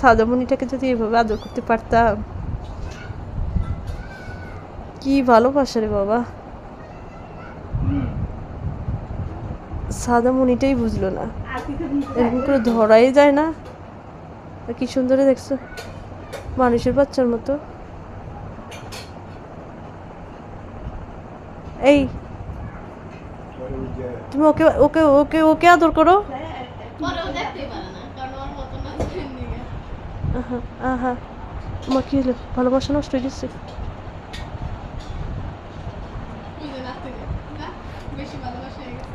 সাদামণিটাকে যদি এভাবে আদর করতে পারতাম, কি ভালোবাসা রে বাবা। সাদামণিটাই বুঝলো না, এরকম করে ধরাই যায় না। কি সুন্দর দেখছো, মানুষের বাচ্চার মতো। এই তুমি ওকে ওকে ওকে ওকে আদর করো। আহা আহা, আমার কি হলো, ভালোবাসা নষ্ট হয়ে গেছে। বেশি ভালোবাসা হয়ে গেছে।